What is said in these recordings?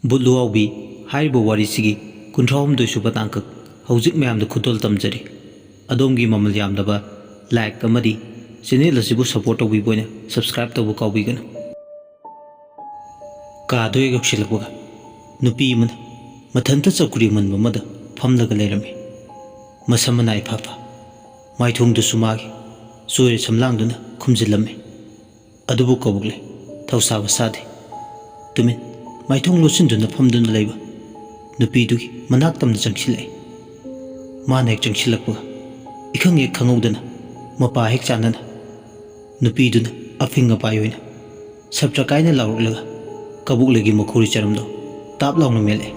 ꯕꯨꯠꯂꯨꯋꯥꯎꯕꯤ ꯍꯥꯏꯔꯤꯕ ꯋꯥꯔꯤꯁꯤꯒꯤ ኩንትራꯍꯨꯝꯗꯣꯏ ꯁꯨꯕ ꯇꯥꯡꯀꯛ ꯍꯧꯖꯤꯛ ꯃꯌꯥꯝꯗ ꯈꯨꯗꯣꯜ ꯇꯝꯖꯔꯤ ꯑꯗꯣꯝꯒꯤ ꯃꯃꯜ ꯌꯥꯝꯗꯕ ꯂꯥꯏꯛ ꯑꯃꯗꯤ ꯆꯦꯅꯦꯜ ꯑꯁꯤꯕꯨ ꯁꯄꯣꯔꯠ ꯇꯧꯕꯤꯕ ꯑꯣꯏꯅ ꯁꯕꯁꯀ꯭ꯔꯥꯏꯕ ꯇꯧꯕ ꯀꯥꯎꯕꯤꯒꯅꯨ ꯀꯥꯗ ꯌꯧꯁꯤꯜꯂꯛꯄꯒ ꯅꯨꯄꯤ ꯑꯃꯅ ꯃꯊꯟꯇ ꯆꯧꯀ꯭ꯔꯤ ꯃꯟꯕ ꯑꯃꯗ ꯐꯝꯂꯒ ꯂꯩꯔꯝꯃꯤ ꯃꯁꯝ ꯃꯅꯥ ꯏꯐꯥ ꯃꯥꯏꯊꯣꯡꯗꯨꯁꯨ ꯃꯥꯒꯤ ꯆꯣꯏꯔ ꯁꯝꯂꯥꯡꯗꯨꯅ ꯈꯨꯝꯖꯤꯜꯂꯝꯃꯤ ꯑꯗꯨꯕꯨ ꯀꯧꯕꯛꯂꯦ ꯊꯧꯁꯥꯕ ꯁꯥꯗꯦ ꯇꯨꯃꯤꯟ ꯃꯥꯏꯊꯣꯡ ꯂꯣꯠꯁꯤꯟꯗꯨꯅ ꯐꯝꯗꯨꯅ ꯂꯩꯕ ꯅꯨꯄꯤꯗꯨꯒꯤ ꯃꯅꯥꯛ ꯇꯝꯅ ꯆꯪꯁꯤꯜꯂꯛꯏ ꯃꯥꯅ ꯍꯦꯛ ꯆꯪꯁꯤꯜꯂꯛꯄꯒ ꯏꯈꯪ ꯍꯦꯛ ꯈꯪꯍꯧꯗꯅ ꯃꯄꯥ ꯍꯦꯛ ꯆꯥꯟꯅꯅ ꯅꯨꯄꯤꯗꯨꯅ ꯑꯐꯤꯡ ꯑꯄꯥꯏ ꯑꯣꯏꯅ ꯁꯞꯇ꯭ꯔ ꯀꯥꯏꯅ ꯂꯥꯎꯔꯛꯂꯒ ꯀꯕꯨꯛꯂꯩꯒꯤ ꯃꯈꯣꯔꯤ ꯆꯔꯝꯗꯣ ꯇꯥꯞ ꯂꯥꯎꯅ ꯃꯦꯜꯂꯛꯏ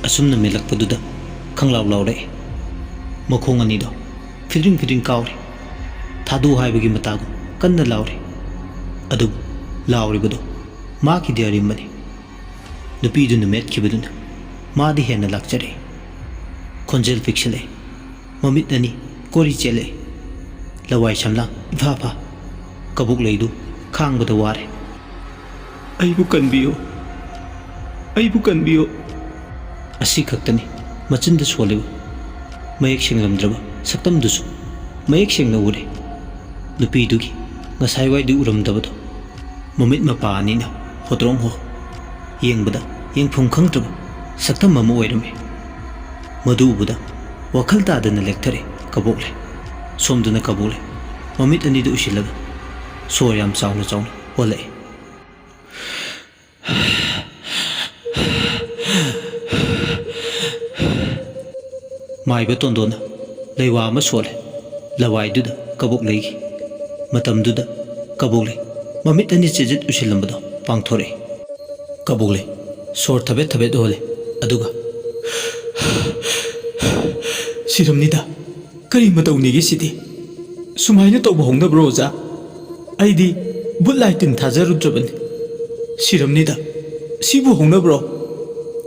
ꯑꯁꯨꯝꯅ ꯃꯦꯜꯂꯛꯄꯗꯨꯗ ꯈꯪꯂꯥꯎ ꯂꯥꯎꯔꯛꯏ ꯃꯈꯣꯡ ꯑꯅꯤꯗꯣ ꯐꯤꯗ꯭ꯔꯤꯡ ꯐꯤꯗ꯭ꯔꯤꯡ ꯀꯥꯎꯔꯤ ꯊꯥꯗꯣ ꯍꯥꯏꯕꯒꯤ ꯃꯇꯥꯒꯨꯝ ꯀꯟꯅ ꯂꯥꯎꯔꯤ ꯑꯗꯨꯕꯨ ꯂꯥꯎꯔꯤꯕꯗꯣ ꯃꯥꯒꯤꯗꯤ ꯑꯔꯤꯝꯕꯅꯤ ꯅꯨꯄꯤꯗꯨꯅ ꯃꯦꯠꯈꯤꯕꯗꯨꯅ ꯃꯥꯗꯤ ꯍꯦꯟꯅ ꯂꯥꯛꯆꯔꯛꯏ ꯈꯣꯟꯖꯦꯜ ꯄꯤꯛꯁꯤꯜꯂꯛꯏ ꯃꯃꯤꯠ ꯑꯅꯤ ꯀꯣꯔꯤ ꯆꯦꯜꯂꯛꯏ ꯂꯋꯥꯏ ꯁꯝꯂꯥꯡ ꯏꯐꯥ ꯀꯕꯨꯛꯂꯩꯗꯨ ꯈꯥꯡꯕꯗ ꯋꯥꯔꯦ ꯑꯩꯕꯨ ꯀꯟꯕꯤꯌꯨ ꯑꯩꯕꯨ ꯀꯟꯕꯤꯌꯨ ꯑꯁꯤ ꯈꯛꯇꯅꯤ ꯃꯆꯤꯟꯗ ꯁꯣꯜꯂꯤꯕ ꯃꯌꯦꯛ ꯁꯦꯡꯂꯝꯗ꯭ꯔꯕ ꯁꯛꯇꯝꯗꯨꯁꯨ ꯃꯌꯦꯛ ꯁꯦꯡꯅ ꯎꯔꯦ ꯅꯨꯄꯤꯗꯨꯒꯤ ꯉꯁꯥꯏꯋꯥꯏꯗꯤ ꯎꯔꯝꯗꯕꯗꯣ ꯃꯃꯤꯠ ꯃꯄꯥ ꯑꯅꯤꯅ ꯍꯣꯇ꯭ꯔꯣꯡ ꯍꯣ ꯌꯦꯡꯕꯗ ꯌꯦꯡꯐꯝ ꯈꯪꯗ꯭ꯔꯕ ꯁꯛꯇꯝ ꯑꯃ ꯑꯣꯏꯔꯝꯃꯤ ꯃꯗꯨ ꯎꯕꯗ ꯋꯥꯈꯜ ꯇꯥꯗꯅ ꯂꯦꯛꯊꯔꯦ ꯀꯕꯣꯛꯂꯩ ꯁꯣꯝꯗꯅ ꯀꯕꯣꯛꯂꯩ ꯃꯃꯤꯠ ꯑꯅꯤꯗ ꯎꯏꯁꯤꯜꯂꯒ ꯁꯣꯔ ꯌꯥꯝ ꯆꯥꯎꯅ ꯍꯣꯜꯂꯛꯏ ꯃꯥꯏꯕ ꯇꯣꯟꯗꯣꯟꯅ ꯂꯩꯋꯥ ꯑꯃ ꯁꯣꯜꯂꯦ ꯂꯋꯥꯏꯗꯨꯗ ꯀꯕꯣꯛꯂꯩꯒꯤ ꯃꯇꯝꯗꯨꯗ ꯀꯕꯣꯛꯂꯩ ꯃꯃꯤꯠ ꯑꯅꯤ ꯆꯦꯖꯤꯠ ꯎꯏꯁꯤꯜꯂꯝꯕꯗꯣ ꯄꯥꯡꯊꯣꯔꯛꯏ ꯀꯕꯣꯛꯂꯩ ꯁꯣꯔ ꯊꯕꯦꯠ ꯊꯕꯦꯠ ꯍꯣꯜꯂꯦ ꯑꯗꯨꯒ ꯁꯤꯔꯝꯅꯤꯗ ꯀꯔꯤ ꯃꯇꯧꯅꯤꯒꯦ ꯁꯤꯗꯤ ꯁꯨꯃꯥꯏꯅ ꯇꯧꯕ ꯍꯧꯅꯕ꯭ꯔꯣ ꯑꯣꯖꯥ ꯑꯩꯗꯤ ꯕꯨꯠ ꯂꯥꯏ ꯇꯤꯟ ꯊꯥꯖꯔꯨꯗ꯭ꯔꯕꯅꯤ ꯁꯤꯔꯝꯅꯤꯗ ꯁꯤꯕꯨ ꯍꯧꯅꯕ꯭ꯔꯣ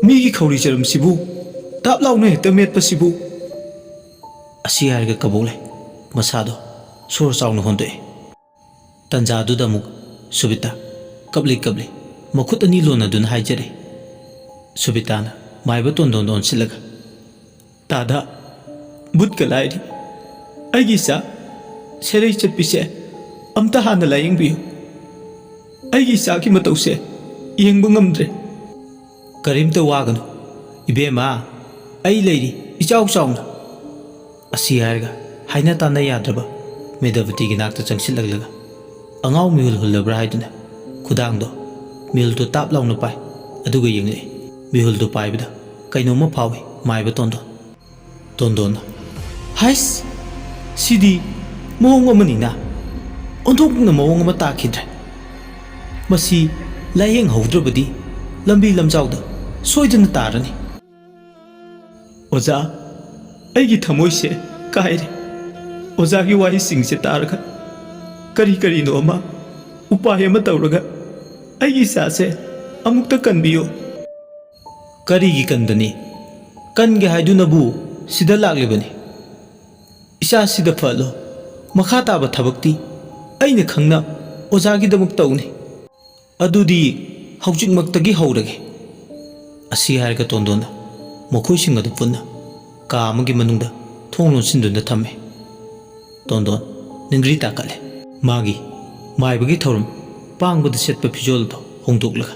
ꯃꯤꯒꯤ ꯈꯧꯔꯤ ꯆꯔꯝꯁꯤꯕꯨ ꯇꯥꯞ ꯂꯥꯎꯅ ꯍꯦꯛꯇ ꯃꯦꯠꯄꯁꯤꯕꯨ ꯑꯁꯤ ꯍꯥꯏꯔꯒ ꯀꯕꯣꯛꯂꯩ ꯃꯁꯥꯗꯣ ꯁꯣꯔ ꯆꯥꯎꯅ ꯍꯣꯟꯗꯣꯛꯏ ꯇꯟꯖꯥꯗꯨꯗ ꯑꯃꯨꯛ ꯁꯨꯕꯤꯇꯥ ꯀꯞꯂꯤ ꯃꯈꯨꯠ ꯑꯅꯤ ꯂꯣꯟꯅꯗꯨꯅ ꯍꯥꯏꯖꯔꯦ ꯁꯨꯕꯤꯇꯥꯅ ꯃꯥꯏꯕ ꯇꯣꯟꯗꯣꯟꯗ ꯑꯣꯟꯁꯤꯜꯂꯒ ꯇꯥꯗ ꯕꯨꯠꯀ ꯂꯥꯏꯔꯤ ꯑꯩꯒꯤ ꯏꯆꯥ ꯁꯦꯔꯩ ꯆꯠꯄꯤꯁꯦ ꯑꯝꯇ ꯍꯥꯟꯅ ꯂꯥꯌꯦꯡꯕꯤꯌꯨ ꯑꯩꯒꯤ ꯏꯆꯥꯒꯤ ꯃꯇꯧꯁꯦ ꯌꯦꯡꯕ ꯉꯝꯗ꯭ꯔꯦ ꯀꯔꯤꯝꯇ ꯋꯥꯒꯅꯨ ꯏꯕꯦꯝꯃ ꯑꯩ ꯂꯩꯔꯤ ꯏꯆꯥꯎ ꯆꯥꯎꯅ ꯑꯁꯤ ꯍꯥꯏꯔꯒ ꯍꯥꯏꯅ ꯇꯥꯟꯅ ꯌꯥꯗ꯭ꯔꯕ ꯃꯦꯙꯥꯕꯇꯤꯒꯤ ꯅꯥꯛꯇ ꯆꯪꯁꯤꯜꯂꯛꯂꯒ ꯑꯉꯥꯎ ꯃꯤꯍꯨꯜ ꯍꯨꯜꯂꯕ꯭ꯔꯥ ꯍꯥꯏꯗꯨꯅ ꯈꯨꯗꯥꯡꯗꯣ ꯃꯤꯍꯨꯜꯗꯣ ꯇꯥꯞ ꯂꯥꯎꯅ ꯄꯥꯏ ꯑꯗꯨꯒ ꯌꯦꯡꯂꯛꯏ ꯃꯤꯍꯨꯜꯗꯣ ꯄꯥꯏꯕꯗ ꯀꯩꯅꯣꯝꯃ ꯐꯥꯎꯏ ꯃꯥꯏꯕ ꯇꯣꯟꯗꯣꯟꯅ ꯍꯥꯏꯁ ꯁꯤꯗꯤ ꯃꯑꯣꯡ ꯑꯃꯅꯤꯅ ꯑꯣꯟꯊꯣꯛꯅ ꯃꯑꯣꯡ ꯑꯃ ꯇꯥꯈꯤꯗ꯭ꯔꯦ ꯃꯁꯤ ꯂꯥꯌꯦꯡꯍꯧꯗ꯭ꯔꯕꯗꯤ ꯂꯝꯕꯤ ꯂꯝꯖꯥꯎꯗ ꯁꯣꯏꯗꯅ ꯇꯥꯔꯅꯤ ꯑꯣꯖꯥ ꯑꯩꯒꯤ ꯊꯃꯣꯏꯁꯦ ꯀꯥꯏꯔꯦ ꯑꯣꯖꯥꯒꯤ ꯋꯥꯍꯩꯁꯤꯡꯁꯦ ꯇꯥꯔꯒ ꯀꯔꯤꯅꯣ ꯑꯃ ꯎꯄꯥꯏ ꯑꯃ ꯇꯧꯔꯒ ꯑꯩꯒꯤ ꯏꯆꯥꯁꯦ ꯑꯃꯨꯛꯇ ꯀꯟꯕꯤꯌꯨ ꯀꯔꯤꯒꯤ ꯀꯟꯗꯅꯤ ꯀꯟꯒꯦ ꯍꯥꯏꯗꯨꯅꯕꯨ ꯁꯤꯗ ꯂꯥꯛꯂꯤꯕꯅꯤ ꯏꯆꯥꯁꯤꯗ ꯐꯍꯜꯂꯣ ꯃꯈꯥ ꯇꯥꯕ ꯊꯕꯛꯇꯤ ꯑꯩꯅ ꯈꯪꯅ ꯑꯣꯖꯥꯒꯤꯗꯃꯛ ꯇꯧꯅꯤ ꯑꯗꯨꯗꯤ ꯍꯧꯖꯤꯛꯃꯛꯇꯒꯤ ꯍꯧꯔꯒꯦ ꯑꯁꯤ ꯍꯥꯏꯔꯒ ꯇꯣꯟꯗꯣꯟꯅ ꯃꯈꯣꯏꯁꯤꯡ ꯑꯗꯨ ꯄꯨꯟꯅ ꯀꯥ ꯑꯃꯒꯤ ꯃꯅꯨꯡꯗ ꯊꯣꯡ ꯂꯣꯟꯁꯤꯟꯗꯨꯅ ꯊꯝꯃꯦ ꯇꯣꯟꯗꯣꯟ ꯅꯤꯡꯒ꯭ꯔꯤ ꯇꯥꯀꯠꯂꯦ ꯃꯥꯒꯤ ꯃꯥꯏꯕꯒꯤ ꯊꯧꯔꯝ ꯄꯥꯡꯕꯗ ꯁꯦꯠꯄ ꯐꯤꯖꯣꯜꯗꯣ ꯍꯣꯡꯗꯣꯛꯂꯒ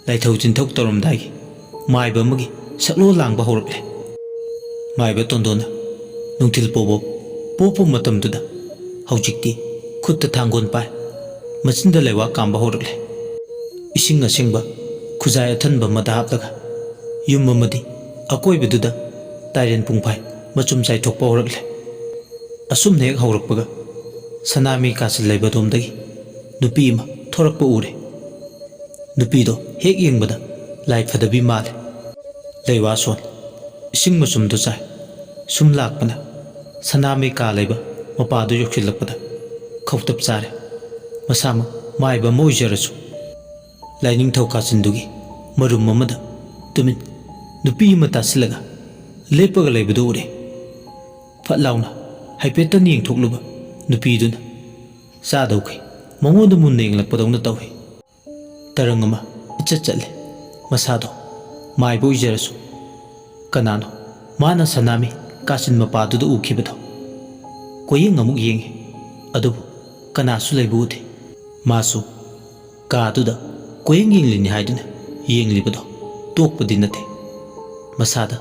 ꯂꯥꯏꯊꯧ ꯆꯤꯟꯊꯧ ꯇꯧꯔꯝꯗꯥꯏꯒꯤ ꯃꯥꯏꯕ ꯑꯃꯒꯤ ꯁꯛꯂꯣꯟ ꯂꯥꯡꯕ ꯍꯧꯔꯛꯂꯦ ꯃꯥꯏꯕ ꯇꯣꯟꯗꯣꯟꯅ ꯅꯨꯡꯊꯤꯜ ꯄꯣꯞꯄ ꯃꯇꯝꯗꯨꯗ ꯍꯧꯖꯤꯛꯇꯤ ꯈꯨꯠꯇ ꯊꯥꯡꯒꯣꯟ ꯄꯥꯏ ꯃꯆꯤꯟꯗ ꯂꯩꯋꯥ ꯀꯥꯝꯕ ꯍꯧꯔꯛꯂꯦ ꯏꯁꯤꯡ ꯑꯁꯦꯡꯕ ꯈꯨꯖꯥꯏ ꯑꯊꯟꯕ ꯑꯃꯗ ꯍꯥꯞꯂꯒ ꯌꯨꯝ ꯑꯃꯗꯤ ꯑꯀꯣꯏꯕꯗꯨꯗ ꯇꯥꯏꯔꯦꯟ ꯄꯨꯡꯐꯥꯏ ꯃꯆꯨꯝ ꯆꯥꯏꯊꯣꯛꯄ ꯍꯧꯔꯛꯂꯦ ꯑꯁꯨꯝꯅ ꯍꯦꯛ ꯍꯧꯔꯛꯄꯒ ꯁꯅꯥꯃꯤ ꯀꯥꯆꯤꯜ ꯂꯩꯕꯗꯣꯝꯗꯒꯤ ꯅꯨꯄꯤ ꯑꯃ ꯊꯣꯔꯛꯄ ꯎꯔꯦ ꯅꯨꯄꯤꯗꯣ ꯍꯦꯛ ꯌꯦꯡꯕꯗ ꯂꯥꯏ ꯐꯗꯕꯤ ꯃꯥꯜꯂꯦ ꯂꯩꯋꯥ ꯁꯣꯟ ꯏꯁꯤꯡ ꯃꯆꯨꯝꯗꯨ ꯆꯥꯏ ꯁꯨꯝ ꯂꯥꯛꯄꯅ ꯁꯅꯥꯃꯍꯤ ꯀꯥ ꯂꯩꯕ ꯃꯄꯥꯗꯨ ꯌꯧꯁꯤꯜꯂꯛꯄꯗ ꯈꯧꯇꯞ ꯆꯥꯔꯦ ꯃꯁꯥꯃꯛ ꯃꯥꯏꯕ ꯑꯃ ꯑꯣꯏꯖꯔꯁꯨ ꯂꯥꯏꯅꯤꯡꯊꯧ ꯀꯥꯆꯤꯟꯗꯨꯒꯤ ꯃꯔꯨꯝ ꯑꯃꯗ ꯇꯨꯃꯤꯟ ꯅꯨꯄꯤ ꯑꯃ ꯇꯥꯁꯤꯜꯂꯒ ꯂꯦꯞꯄꯒ ꯂꯩꯕꯗꯨ ꯎꯔꯦ ꯐꯠ ꯂꯥꯎꯅ ꯍꯥꯏꯐꯦꯠꯇꯪ ꯌꯦꯡꯊꯣꯛꯂꯨꯕ ꯅꯨꯄꯤꯗꯨꯅ ꯆꯥꯗꯧꯈꯩ ꯃꯉꯣꯟꯗ ꯃꯨꯟꯅ ꯌꯦꯡꯂꯛꯄꯗꯧꯅ ꯇꯧꯏ ꯇꯔꯪ ꯑꯃ ꯏꯆꯠ ꯆꯠꯂꯦ ꯃꯁꯥꯗꯣ ꯃꯥꯏꯕ ꯑꯣꯏꯖꯔꯁꯨ ꯀꯅꯥꯅꯣ ꯃꯥꯅ ꯁꯅꯥꯃꯍꯤ ꯀꯥꯆꯤꯟ ꯃꯄꯥꯗꯨꯗ ꯎꯈꯤꯕꯗꯣ ꯀꯣꯌꯦꯡ ꯑꯃꯨꯛ ꯌꯦꯡꯉꯤ ꯑꯗꯨꯕꯨ ꯀꯅꯥꯁꯨ ꯂꯩꯕ ꯎꯗꯦ ꯃꯥꯁꯨ ꯀꯥꯗꯨꯗ ꯀꯣꯌꯦꯡ ꯌꯦꯡꯂꯤꯅꯤ ꯍꯥꯏꯗꯨꯅ ꯌꯦꯡꯂꯤꯕꯗꯣ ꯇꯣꯛꯄꯗꯤ ꯅꯠꯇꯦ ꯃꯁꯥꯗ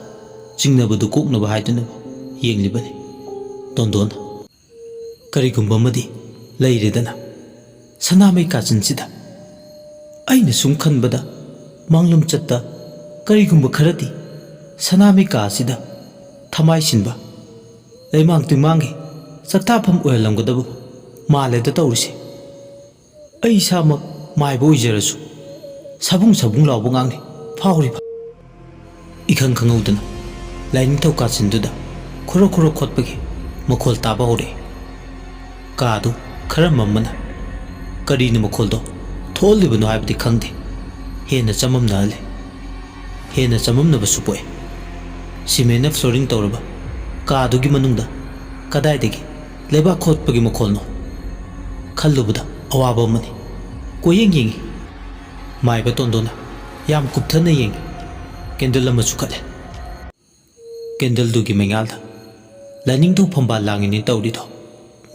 ꯆꯤꯡꯅꯕꯗꯨ ꯀꯣꯛꯅꯕ ꯍꯥꯏꯗꯨꯅꯕꯨ ꯌꯦꯡꯂꯤꯕꯅꯤ ꯇꯣꯟꯗꯣꯟ ꯀꯔꯤꯒꯨꯝꯕ ꯑꯃꯗꯤ ꯂꯩꯔꯦꯗꯅ ꯁꯅꯥꯃꯍꯤ ꯀꯥꯆꯤꯟꯁꯤꯗ ꯑꯩꯅ ꯁꯨꯝ ꯈꯟꯕꯗ ꯃꯥꯡꯂꯝꯆꯠꯇ ꯀꯔꯤꯒꯨꯝꯕ ꯈꯔꯗꯤ ꯁꯅꯥꯃꯍꯤ ꯀꯥꯁꯤꯗ ꯊꯃꯥꯏ ꯁꯤꯟꯕ ꯂꯩꯃꯥꯡ ꯇꯨꯏꯃꯥꯡꯒꯤ ꯆꯥꯛꯇꯥꯐꯝ ꯑꯣꯏꯍꯜꯂꯝꯒꯗꯕ ꯃꯥꯜꯂꯦꯗ ꯇꯧꯔꯤꯁꯦ ꯑꯩ ꯏꯁꯥꯃꯛ ꯃꯥꯏꯕ ꯑꯣꯏꯖꯔꯁꯨ ꯁꯥꯕꯨꯡ ꯁꯥꯕꯨꯡ ꯂꯥꯎꯕ ꯉꯥꯡꯅꯤ ꯐꯥꯎꯔꯤꯕ इखंग खंगौदना लाइनिंगथौ काचिंदुदा खुरो खुरो खोटपगी मखोल ताबा होरे कादु खरा मम्मना करीनु मखोलदो थोलिबनो हाइबदि खंगदे हेना चममनाले हेना चममनबसु पोए सिमेना फ्लोरिंग तौरबा कादुगी मनुंगदा कदाइदगी लेबा खोटपगी मखोलनो खल्लुबदा अवाबा मनी कोयेंग येंगी माइबा तोंदोना याम कुप्थना येंगी कैंडल अमा चुखले कैंडल दुगी मैंगाल लाइनिंगथौ फंबाल लांगिनी तौरीदो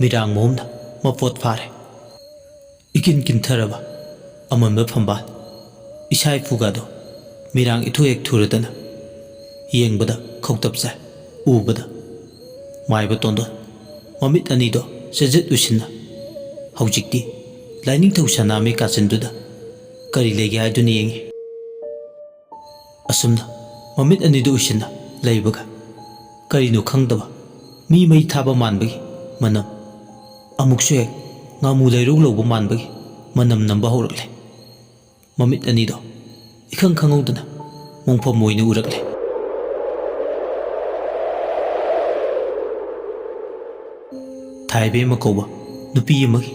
मिरांग मोहमना मपोत फारे इकिन किंथरबा अमनबा फंबाल इसाई फुगादो मिरांग इथु एक थुरदना येंगबदा खौतप जाय उबदा माइबा तोंदो ममित अनिदो सजत उसिना हौजिक्ति लाइनिंगथौ सनामहि काचिंदुदा करी लेगे हाइदुनी येंगी असुमना ममित अनिदु उसिना लैबगा करीनो खंगदबा मी मई थाबा मानबगी मनम अमुकसु हेक ngamu leirug lobo manbagi manam namba horakle mamit anido ikhang khangudana mongphom moina urakle thaibe makoba nupi amagi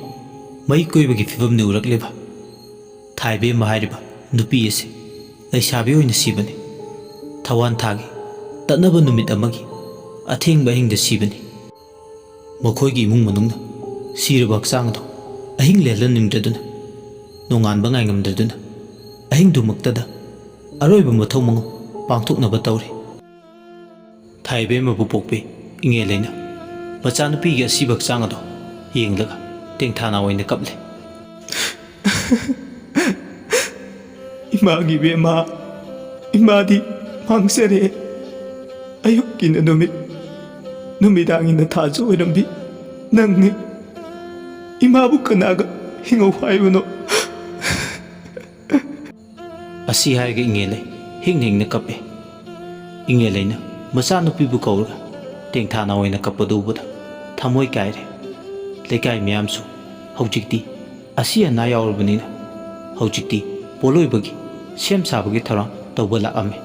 mai koibagi fibam ne urakleba thaibe mahariba nupi ase leisabi oina sibani thawan thagi tatnaba numit amagi athengba hingda sibani makhoigi imung manungna सिरब हक्चांगदो अहिंग लेहलनिंगद्रदुना नोंगानबा ngaingamद्रदुना अहिंगदुमक्तदा अरोइबा मथौ मंगो पांगथोकनबा तौरे थाइबे मबु पोकबे इंगे लेना मचानुपीगी असिब हक्चांगदो येंगलगा टेंगथाना ओइना कपले Imangi बेमा इमादी मांगसरे अयुक्किना नुमिदांगिना थाजो ओइरंबी नंगनी इमाबु कनागा हिंगौ हाइबनो असी हाइगे इंगेले हिंग हिंगना कपे इंगेलेना मचानुपीबु कौरगा टेंगथाना ओइना कपदुबदा थमोय कायरे लेकाय म्यामसु हौजिक्ति असी अना यावरबनिना हौजिक्ति पोलोइबगी same साबगी थरा तौबा लाअमे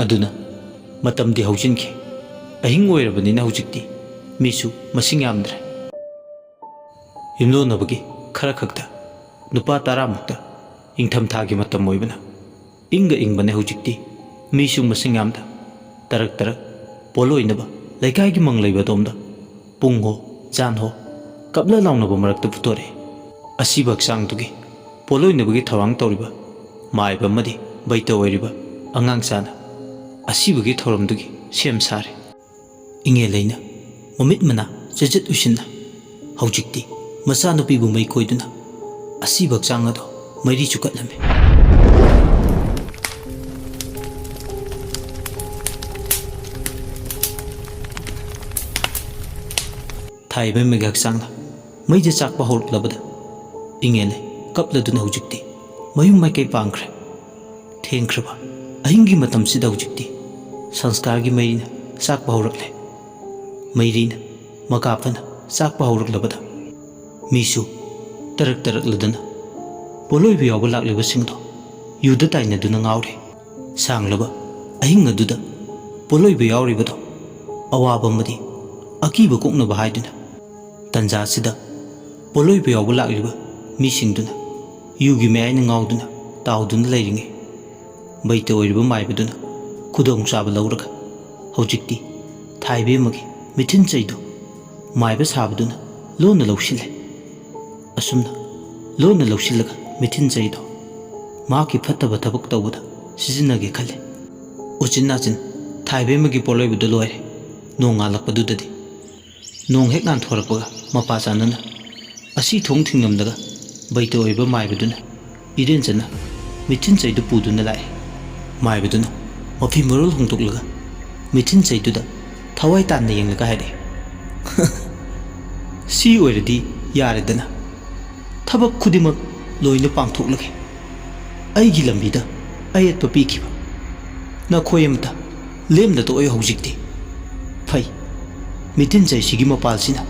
अदुना मतमदि हौजिनखे अहिंग ओइरबनिना हौजिक्ति मिसु मसिंग यामद्रे हिमलोनबगी खरा खक्ता नुपा 10 मुक्ता इंगथम थागी मतम ओइबना इंगा इंगबने हौजिक्ति मिसु मसिंग यामदा तरक तरक पोलोइनबा लेकाइगी मंगलैबा दोमदा पुंगो जानहो कपला लाउनबा मरक्ता पुतोरे असिब हक्चांगदुगी पोलोइनबगी थवांग तौरिबा माइबा मदि बैता ओइरिबा अंगांग चाना असिबगी थौरमदुगी सेम सारे इंगे लेना ममित मना जजत उसिना हौजिक्ति मचानुपीबु मई कोइदुना असिब हक्चांगदो मैरी चुकटलमे थाइबे मेगा हक्चांगदा मैजे चाकपा हौरक्लबदा इंगेले कपलदुना हौजिक्ति मयुम माइकई पांग्रे थेंख्रबा अहिंगी मतमसिदा हौजिक्ति संस्कारगी मैरीना चाकपा हौरक्ले मैरीना मकाफना चाकपा हौरक्लबदा मीसु तरक तरक लदना पोलोइब यावबा लाक्लिबसिंगदो युदा ताइनदुना ngaure सांगलबा अहिंग अदुदा ꯄꯣꯠꯂꯣꯏꯕ ꯌꯥꯎꯔꯤꯕꯗꯣ ꯑꯋꯥꯕ ꯑꯃꯗꯤ ꯑꯀꯤꯕ ꯀꯣꯛꯅꯕ ꯍꯥꯏꯗꯨꯅ ꯇꯟꯖꯥꯁꯤꯗ ꯄꯣꯠꯂꯣꯏꯕ ꯌꯥꯎꯕ ꯂꯥꯛꯂꯤꯕ ꯃꯤꯁꯤꯡꯗꯨꯅ ꯌꯨꯒꯤ ꯃꯌꯥꯏꯅ ꯉꯥꯎꯗꯨꯅ ꯇꯥꯎꯗꯨꯅ ꯂꯩꯔꯤꯉꯩ ꯕꯩꯇ ꯑꯣꯏꯔꯤꯕ ꯃꯥꯏꯕꯗꯨꯅ ꯈꯨꯗꯣꯡꯆꯥꯕ ꯂꯧꯔꯒ ꯍꯧꯖꯤꯛꯇꯤ ꯊꯥꯏꯕꯦꯝꯃꯒꯤ ꯃꯤꯊꯤꯟ ꯆꯩꯗꯨ ꯃꯥꯏꯕ ꯁꯥꯕꯗꯨꯅ ꯂꯣꯟꯅ ꯂꯧꯁꯤꯜꯂꯦ꯫ ꯑꯁꯨꯝꯅ ꯂꯣꯟꯅ ꯂꯧꯁꯤꯜꯂꯒ ꯃꯤꯊꯤꯟ ꯆꯩꯗꯣ ꯃꯍꯥꯛꯀꯤ ꯐꯠꯇꯕ ꯊꯕꯛ ꯇꯧꯕꯗ ꯁꯤꯖꯤꯟꯅꯒꯦ ꯈꯜꯂꯦ꯫ ꯎꯆꯤꯟ ꯅꯥꯆꯤꯟ ꯊꯥꯏꯕꯦꯝꯃꯒꯤ ꯄꯣꯠꯂꯣꯏꯕꯗꯨ ꯂꯣꯏꯔꯦ꯫ ꯅꯣꯡ ꯉꯥꯜꯂꯛꯄꯗꯨꯗꯗꯤ ꯅꯣꯡ ꯍꯦꯛ ꯉꯥꯟꯊꯣꯔꯛꯄꯒ ꯃꯄꯥ ꯆꯥꯟꯅꯅ ꯑꯁꯤ ꯊꯣꯡ ꯊꯤꯡꯉꯝꯗꯒ ꯕꯩꯇ ꯑꯣꯏꯕ ꯃꯥꯏꯕꯗꯨꯅ ꯏꯔꯦꯟꯖꯅ ꯃꯤꯊꯤꯟ ꯆꯩꯗꯨ ꯄꯨꯗꯨꯅ ꯂꯥꯛꯑꯦ꯫ ꯃꯥꯏꯕꯗꯨꯅ ꯃꯐꯤ ꯃꯔꯣꯜ ꯍꯣꯡꯗꯣꯛꯂꯒ ꯃꯤꯊꯤꯟ ꯆꯩꯗꯨꯗ ꯊꯋꯥꯏ ꯇꯥꯟꯅ ꯌꯦꯡꯂꯒ ꯍꯥꯏꯔꯛꯑꯦ, ꯁꯤ ꯑꯣꯏꯔꯗꯤ ꯌꯥꯔꯦꯗꯅ, ꯊꯕꯛ ꯈꯨꯗꯤꯡꯃꯛ ꯂꯣꯏꯅ ꯄꯥꯡꯊꯣꯛꯂꯒꯦ꯫ ꯑꯩꯒꯤ ꯂꯝꯕꯤꯗ ꯑꯌꯦꯠꯄ ꯄꯤꯈꯤꯕ ꯅꯈꯣꯏ ꯑꯃꯇ ꯂꯦꯝꯅ ꯇꯣꯛꯑꯣ ꯍꯧꯖꯤꯛꯇꯤ꯫ ꯐꯩ, ꯃꯤꯊꯤꯟ ꯆꯩꯁꯤꯒꯤ ꯃꯄꯥꯜꯁꯤꯅ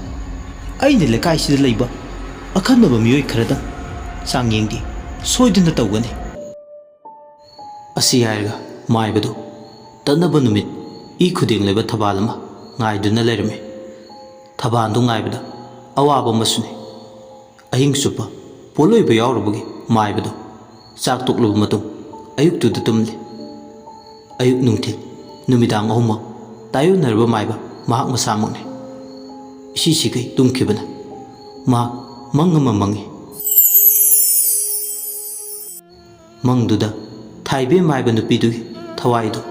ꯑꯩꯅ ꯂꯩꯀꯥꯏꯁꯤꯗ ꯂꯩꯕ ꯑꯈꯟꯅꯕ ꯃꯤꯑꯣꯏ ꯈꯔꯗꯪ ꯆꯥꯡꯌꯦꯡꯗꯤ ꯁꯣꯏꯗꯅ ꯇꯧꯒꯅꯤ꯫ ꯑꯁꯤ ꯍꯥꯏꯔꯒ ꯃꯥꯏꯕꯗꯨ ꯇꯠꯅꯕ ꯅꯨꯃꯤꯠ ꯏ ꯈꯨꯗꯦꯡ ꯂꯩꯕ ꯊꯕꯥꯜ ꯑꯃ ꯉꯥꯏꯗꯨꯅ ꯂꯩꯔꯝꯃꯤ꯫ ꯊꯕꯥꯜꯗꯨ ꯉꯥꯏꯕꯗ ꯑꯋꯥꯕ ꯑꯃꯁꯨꯅꯤ꯫ ꯑꯍꯤꯡ ꯆꯨꯞꯄ ꯄꯣꯠꯂꯣꯏꯕ ꯌꯥꯎꯔꯨꯕꯒꯤ ꯃꯥꯏꯕꯗꯨ ꯆꯥꯛ ꯇꯣꯛꯂꯕ ꯃꯇꯨꯡ ꯑꯌꯨꯛꯇꯨꯗ ꯇꯨꯝꯂꯤ꯫ ꯑꯌꯨꯛ ꯅꯨꯡꯊꯤꯜ ꯅꯨꯃꯤꯗꯥꯡ ꯑꯍꯨꯝꯃꯛ ꯇꯥꯏꯌꯣꯟꯅꯔꯕ ꯃꯥꯏꯕ ꯃꯍꯥꯛ ꯃꯁꯥꯃꯛꯅꯤ꯫ ꯏꯁꯤꯁꯤꯈꯩ ꯇꯨꯝꯈꯤꯕꯅ ꯃꯍꯥꯛ ꯃꯪ ꯑꯃ ꯃꯪꯉꯤ꯫ ꯃꯪꯗꯨꯗ ꯊꯥꯏꯕꯦꯝ ꯍꯥꯏꯕ ꯅꯨꯄꯤꯗꯨꯒꯤ ꯊꯋꯥꯏꯗꯨ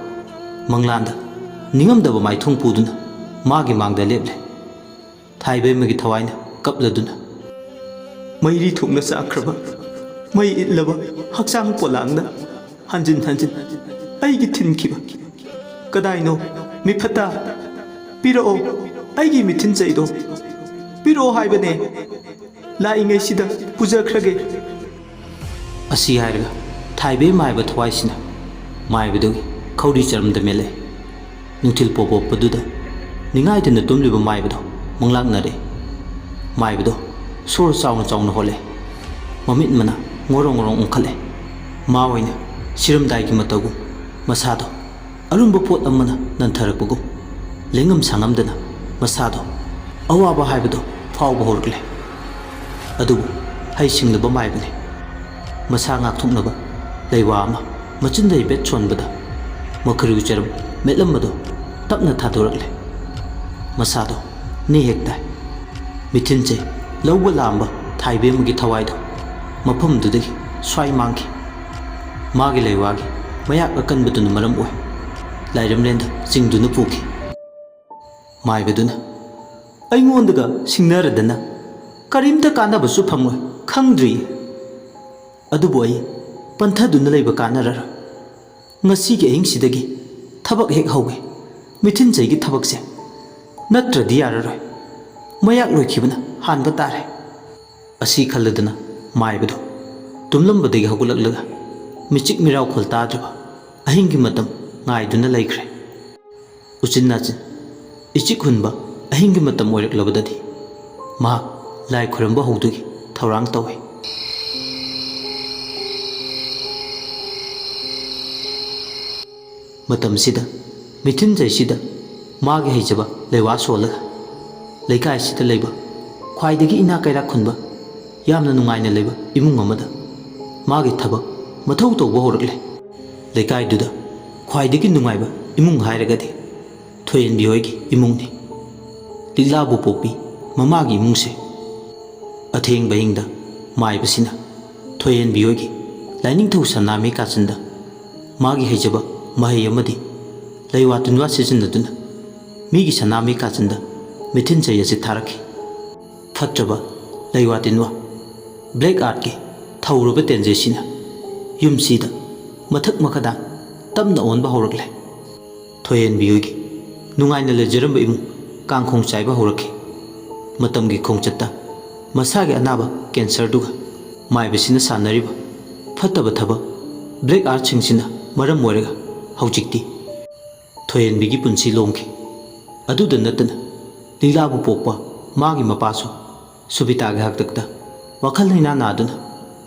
ꯃꯪꯂꯥꯟꯗ ꯅꯤꯡꯉꯝꯗꯕ ꯃꯥꯏꯊꯣꯡ ꯄꯨꯗꯨꯅ ꯃꯥꯒꯤ ꯃꯥꯡꯗ ꯂꯦꯞꯂꯦ꯫ ꯊꯥꯏꯕꯦꯝꯃꯒꯤ ꯊꯋꯥꯏꯅ ꯀꯞꯂꯗꯨꯅ, ꯃꯩꯔꯤ ꯊꯣꯛꯅ ꯆꯥꯛꯈ꯭ꯔꯕ ꯃꯩ ꯏꯠꯂꯕ ꯍꯛꯆꯥꯡ ꯄꯣꯂꯥꯡꯅ ꯍꯟꯖꯤꯟ ꯍꯟꯖꯤꯟ ꯑꯩꯒꯤ ꯊꯤꯟꯈꯤꯕ ꯀꯗꯥꯏꯅꯣ ꯃꯤꯐꯠꯇ, ꯄꯤꯔꯛꯑꯣ ꯑꯩꯒꯤ ꯃꯤꯊꯤꯟ ꯆꯩꯗꯣ, ꯄꯤꯔꯛꯑꯣ ꯍꯥꯏꯕꯅꯦ, ꯂꯥꯛꯏꯉꯩꯁꯤꯗ ꯄꯨꯖꯈ꯭ꯔꯒꯦ꯫ ꯑꯁꯤ ꯍꯥꯏꯔꯒ ꯊꯥꯏꯕꯦꯝ ꯍꯥꯏꯕ ꯊꯋꯥꯏꯁꯤꯅ ꯃꯥꯏꯕꯗꯨꯒꯤ ꯈꯧꯔꯤ ꯆꯔꯝꯗ ꯃꯦꯜꯂꯦ꯫ ꯅꯨꯡꯊꯤꯜ ꯄꯣꯛꯄꯣꯛꯄꯗꯨꯗ ꯅꯤꯡꯉꯥꯏꯗꯅ ꯇꯨꯝꯂꯤꯕ ꯃꯥꯏꯕꯗꯣ ꯃꯪꯂꯥꯛꯅꯔꯦ꯫ ꯃꯥꯏꯕꯗꯣ ꯁꯣꯔ ꯆꯥꯎꯅ ꯆꯥꯎꯅ ꯍꯣꯜꯂꯦ꯫ ꯃꯃꯤꯠ ꯃꯅꯥ ꯉꯣꯔꯣꯡ ꯉꯣꯔꯣꯡ ꯎꯪꯈꯠꯂꯦ꯫ ꯃꯥ ꯑꯣꯏꯅ ꯁꯤꯔꯝꯗꯥꯏꯒꯤ ꯃꯇꯧꯒꯨꯝ ꯃꯁꯥꯗꯣ ꯑꯔꯨꯝꯕ ꯄꯣꯠ ꯑꯃꯅ ꯅꯟꯊꯔꯛꯄꯒꯨꯝ ꯂꯦꯡꯉꯝ ꯁꯥꯉꯝꯗꯅ ꯃꯁꯥꯗꯣ ꯑꯋꯥꯕ ꯍꯥꯏꯕꯗꯣ ꯐꯥꯎꯕ ꯍꯧꯔꯛꯂꯦ꯫ ꯑꯗꯨꯕꯨ ꯍꯩꯁꯤꯡꯂꯕ ꯃꯥꯏꯕꯅꯤ꯫ ꯃꯁꯥ ꯉꯥꯛꯊꯣꯛꯅꯕ ꯂꯩꯋꯥ ꯑꯃ ꯃꯆꯤꯟꯗ ꯍꯥꯏꯐꯦꯠ ꯁꯣꯟꯕꯗ ꯃꯈꯨꯔꯤ ꯆꯔꯝ ꯃꯦꯠꯂꯝꯕꯗꯣ ꯇꯞꯅ ꯊꯥꯗꯣꯔꯛꯂꯦ꯫ ꯃꯁꯥꯗꯣ ꯅꯦ ꯍꯦꯛ ꯇꯥꯏ꯫ ꯃꯤꯊꯤꯟ ꯆꯩ ꯂꯧꯕ ꯂꯥꯛꯑꯝꯕ ꯊꯥꯏꯕꯦꯝꯃꯒꯤ ꯊꯋꯥꯏꯗꯣ ꯃꯐꯝꯗꯨꯗꯒꯤ ꯁ꯭ꯋꯥꯏ ꯃꯥꯡꯈꯤ꯫ ꯃꯥꯒꯤ ꯂꯩꯋꯥꯒꯤ ꯃꯌꯥꯛ ꯑꯀꯟꯕꯗꯨꯅ ꯃꯔꯝ ꯑꯣꯏ ꯂꯥꯏꯔꯦꯝꯂꯦꯟꯗ ꯆꯤꯡꯗꯨꯅ ꯄꯨꯈꯤ꯫ ꯃꯥꯏꯕꯗꯨꯅ, ꯑꯩꯉꯣꯟꯗꯒ ꯁꯤꯡꯅꯔꯗꯅ ꯀꯔꯤꯝꯇ ꯀꯥꯟꯅꯕꯁꯨ ꯐꯪꯂꯣꯏ ꯈꯪꯗ꯭ꯔꯤ꯫ ꯑꯗꯨꯕꯨ ꯑꯩ ꯄꯟꯊꯗꯨꯅ ꯂꯩꯕ ꯀꯥꯟꯅꯔꯔꯣꯏ꯫ ꯉꯁꯤꯒꯤ ꯑꯍꯤꯡꯁꯤꯗꯒꯤ ꯊꯕꯛ ꯍꯦꯛ ꯍꯧꯒꯦ, ꯃꯤꯊꯤꯟ ꯆꯩꯒꯤ ꯊꯕꯛꯁꯦ, ꯅꯠꯇ꯭ꯔꯗꯤ ꯌꯥꯔꯔꯣꯏ꯫ ꯃꯌꯥꯛ ꯂꯣꯏꯈꯤꯕꯅ ꯍꯥꯟꯕ ꯇꯥꯔꯦ꯫ ꯑꯁꯤ ꯈꯜꯂꯗꯨꯅ ꯃꯥꯏꯕꯗꯨ ꯇꯨꯝꯂꯝꯕꯗꯒꯤ ꯍꯧꯒꯠꯂꯛꯂꯒ ꯃꯤꯆꯤꯛ ꯃꯤꯔꯥꯎꯈꯣꯜ ꯇꯥꯗ꯭ꯔꯕ ꯑꯍꯤꯡꯒꯤ ꯃꯇꯝ ꯉꯥꯏꯗꯨꯅ ꯂꯩꯈ꯭ꯔꯦ꯫ ꯎꯆꯤꯟ ꯅꯥꯆꯤꯟ ꯏꯆꯤꯛ ꯍꯨꯟꯕ ꯑꯍꯤꯡꯒꯤ ꯃꯇꯝ ꯑꯣꯏꯔꯛꯂꯕꯗꯗꯤ ꯃꯍꯥꯛ ꯂꯥꯏ ꯈꯨꯔꯝꯕ ꯍꯧꯗꯨꯒꯤ ꯊꯧꯔꯥꯡ ꯇꯧꯏ꯫ ꯃꯇꯝꯁꯤꯗ ꯃꯤꯊꯤꯟ ꯆꯩꯁꯤꯗ ꯃꯥꯒꯤ ꯍꯩꯖꯕ ꯂꯩꯋꯥ ꯁꯣꯜꯂꯒ ꯂꯩꯀꯥꯏꯁꯤꯗ ꯂꯩꯕ ꯈ꯭ꯋꯥꯏꯗꯒꯤ ꯏꯅꯥꯛ ꯀꯩꯔꯥꯛ ꯈꯨꯟꯕ ꯌꯥꯝꯅ ꯅꯨꯡꯉꯥꯏꯅ ꯂꯩꯕ ꯏꯃꯨꯡ ꯑꯃꯗ ꯃꯥꯒꯤ ꯊꯕꯛ ꯃꯊꯧ ꯇꯧꯕ ꯍꯧꯔꯛꯂꯦ꯫ ꯂꯩꯀꯥꯏꯗꯨꯗ ꯈ꯭ꯋꯥꯏꯗꯒꯤ ꯅꯨꯡꯉꯥꯏꯕ ꯏꯃꯨꯡ ꯍꯥꯏꯔꯒꯗꯤ ꯊꯣꯏꯍꯦꯟꯕꯤ ꯍꯣꯏꯒꯤ ꯏꯃꯨꯡꯅꯤ꯫ ꯂꯤꯛꯂꯥꯕꯨ ꯄꯣꯛꯄꯤ ꯃꯃꯥꯒꯤ ꯏꯃꯨꯡꯁꯦ ꯑꯊꯦꯡꯕ ꯑꯍꯤꯡꯗ ꯃꯥꯏꯕꯁꯤꯅ ꯊꯣꯏꯍꯦꯟꯕꯤ ꯍꯣꯏꯒꯤ ꯂꯥꯏꯅꯤꯡꯊꯧ ꯁꯅꯥꯃꯍꯤ ꯀꯥꯆꯤꯟꯗ ꯃꯥꯒꯤ ꯍꯩꯖꯕ ꯃꯍꯩ ꯑꯃꯗꯤ ꯂꯩꯋꯥ ꯇꯤꯟꯋꯥ ꯁꯤꯖꯤꯟꯅꯗꯨꯅ ꯃꯤꯒꯤ ꯁꯅꯥꯃꯍꯤ ꯀꯥꯆꯤꯟꯗ ꯃꯤꯊꯤꯟ ꯆꯩ ꯑꯁꯤ ꯊꯥꯔꯛꯈꯤ꯫ ꯐꯠꯇ꯭ꯔꯕ ꯂꯩꯋꯥ ꯇꯤꯟꯋꯥ ꯕ꯭ꯂꯦꯛ ꯑꯥꯔꯠꯀꯤ ꯊꯧꯔꯕ ꯇꯦꯟꯖꯩꯁꯤꯅ ꯌꯨꯝꯁꯤꯗ ꯃꯊꯛ ꯃꯈꯥꯗ ꯇꯞꯅ ꯑꯣꯟꯕ ꯍꯧꯔꯛꯂꯦ꯫ ꯊꯣꯏꯍꯦꯟꯕꯤ ꯍꯣꯏꯒꯤ ꯅꯨꯡꯉꯥꯏꯅ ꯂꯩꯖꯔꯝꯕ ꯏꯃꯨꯡ ꯀꯥꯡꯈꯣꯡ ꯆꯥꯏꯕ ꯍꯧꯔꯛꯈꯤ꯫ ꯃꯇꯝꯒꯤ ꯈꯣꯡꯆꯠꯇ ꯃꯁꯥꯒꯤ ꯑꯅꯥꯕ ꯀꯦꯟꯁꯔꯗꯨꯒ ꯃꯥꯏꯕꯁꯤꯅ ꯁꯥꯟꯅꯔꯤꯕ ꯐꯠꯇꯕ ꯊꯕꯛ ꯕ꯭ꯂꯦꯛ ꯑꯥꯔꯠꯁꯤꯡꯁꯤꯅ ꯃꯔꯝ ꯑꯣꯏꯔꯒ ꯍꯧꯖꯤꯛꯇꯤ ꯊꯣꯏꯍꯦꯟꯕꯤꯒꯤ ꯄꯨꯟꯁꯤ ꯂꯣꯝꯈꯤ꯫ ꯑꯗꯨꯗ ꯅꯠꯇꯅ ꯂꯤꯛꯂꯥꯕꯨ ꯄꯣꯛꯄ ꯃꯥꯒꯤ ꯃꯄꯥꯁꯨ ꯁꯨꯕꯤꯇꯥꯒꯤ ꯍꯥꯛꯇꯛꯇ ꯋꯥꯈꯜ ꯂꯩꯅꯥ ꯅꯥꯗꯨꯅ